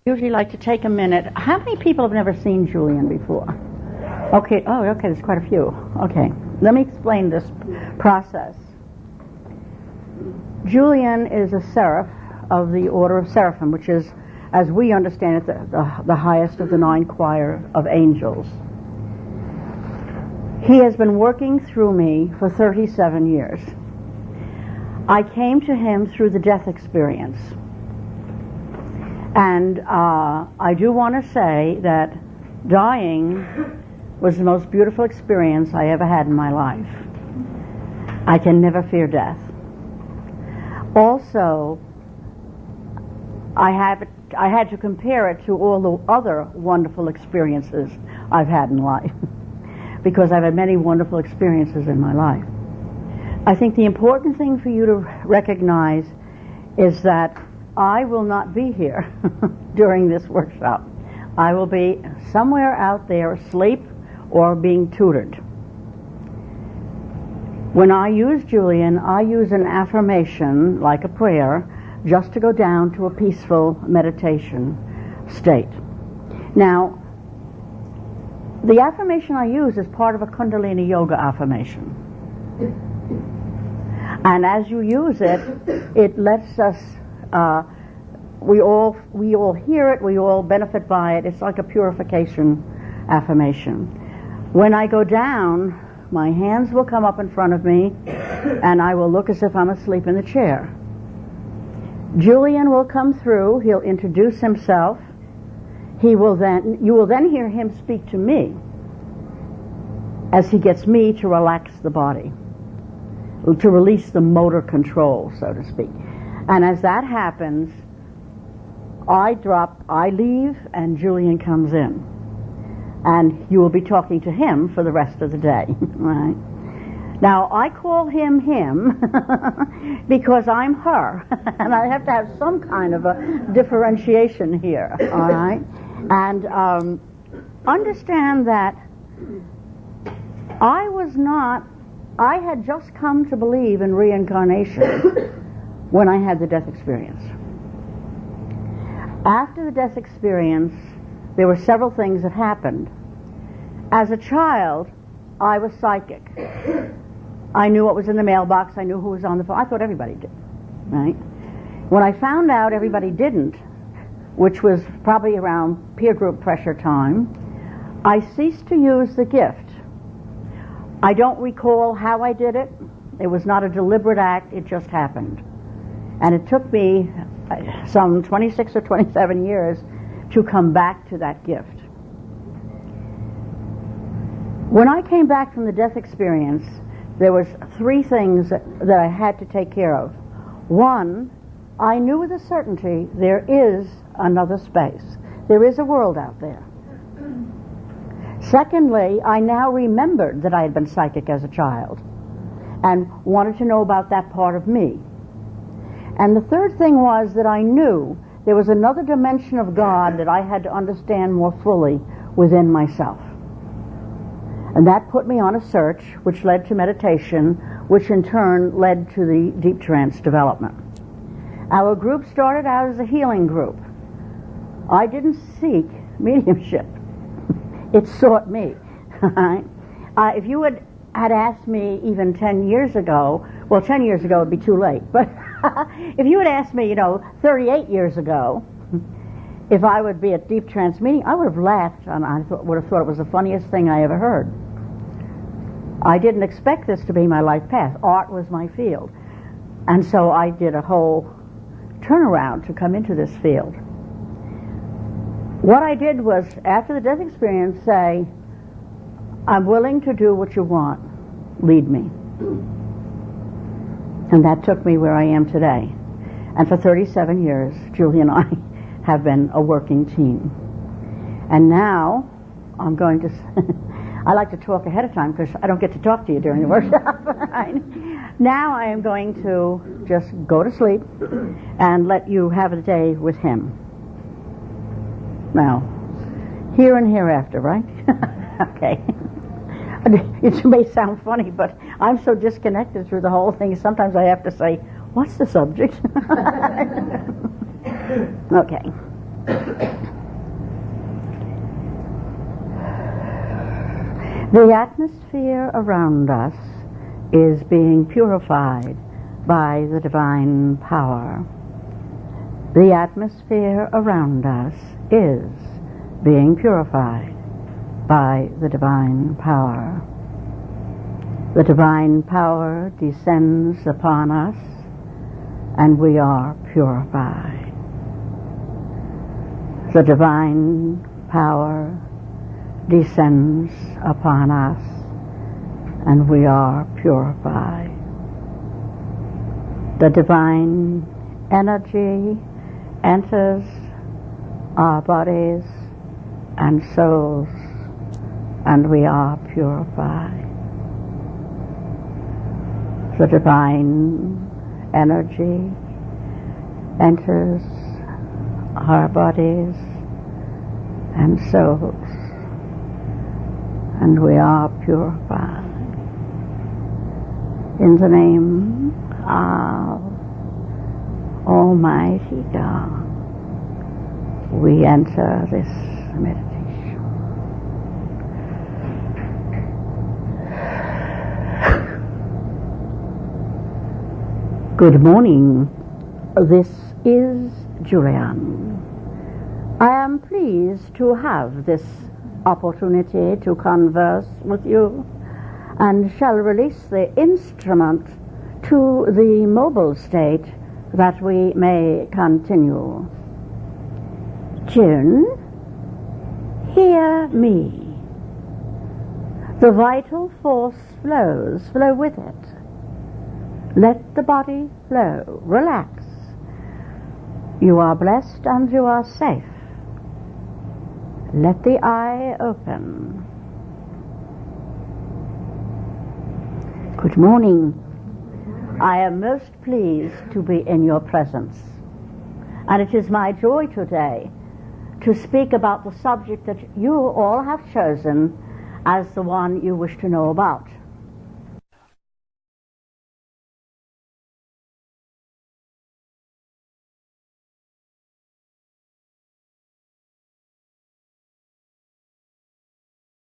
Usually like to take a minute. How many people have never seen Julian before? Okay, there's quite a few. Okay, let me explain this process. Julian is a seraph of the order of seraphim, which is, as we understand it, the highest of the 9 choir of angels. He has been working through me for 37 years. I came to him through the death experience. And I do want to say that dying was the most beautiful experience I ever had in my life. I can never fear death. Also, I had to compare it to all the other wonderful experiences I've had in life, because I've had many wonderful experiences in my life. I think the important thing for you to recognize is that I will not be here during this workshop. I will be somewhere out there asleep or being tutored. When I use Julian, I use an affirmation, like a prayer, just to go down to a peaceful meditation state. Now, the affirmation I use is part of a Kundalini Yoga affirmation. And as you use it, it lets us, we all hear it, we all benefit by it. It's like a purification affirmation. When I go down, my hands will come up in front of me, and I will look as if I'm asleep in the chair. Julian will come through. He'll introduce himself. You will then hear him speak to me as he gets me to relax the body, to release the motor control, so to speak. And as that happens, I leave, and Julian comes in. And you will be talking to him for the rest of the day. Right? Now, I call him because I'm her, and I have to have some kind of a differentiation here, all right? And understand that I had just come to believe in reincarnation when I had the death experience. After the death experience, there were several things that happened. As a child, I was psychic. I knew what was in the mailbox. I knew who was on the phone. I thought everybody did, right? When I found out everybody didn't, which was probably around peer group pressure time, I ceased to use the gift. I don't recall how I did it. It was not a deliberate act. It just happened. And it took me some 26 or 27 years to come back to that gift. When I came back from the death experience, there was 3 things that I had to take care of. One, I knew with a certainty there is another space. There is a world out there. Secondly, I now remembered that I had been psychic as a child and wanted to know about that part of me. And the third thing was that I knew there was another dimension of God that I had to understand more fully within myself. And that put me on a search, which led to meditation, which in turn led to the deep trance development. Our group started out as a healing group. I didn't seek mediumship. It sought me. If you had asked me even 10 years ago, well, 10 years ago would be too late, but if you had asked me, 38 years ago, if I would be at deep trance meeting, I would have laughed, and I would have thought it was the funniest thing I ever heard. I didn't expect this to be my life path. Art was my field. And so I did a whole turnaround to come into this field. What I did was, after the death experience, say, I'm willing to do what you want. Lead me. And that took me where I am today. And for 37 years, Julie and I have been a working team. And now I'm going to I like to talk ahead of time because I don't get to talk to you during the workshop. Right? Now I am going to just go to sleep and let you have a day with him. Now, here and hereafter, right? Okay. It may sound funny, but I'm so disconnected through the whole thing, sometimes I have to say, what's the subject? Okay. The atmosphere around us is being purified by the divine power. The atmosphere around us is being purified by the divine power. The divine power descends upon us, and we are purified. The divine power descends upon us, and we are purified. The divine energy enters our bodies and souls, and we are purified. The divine energy enters our bodies and souls, and we are purified. In the name of Almighty God, we enter this meditation. Good morning. This is Julian. I am pleased to have this opportunity to converse with you, and shall release the instrument to the mobile state that we may continue. June, hear me. The vital force flows, flow with it. Let the body flow, relax. You are blessed and you are safe. Let the eye open. Good morning. I am most pleased to be in your presence, and it is my joy today to speak about the subject that you all have chosen as the one you wish to know about.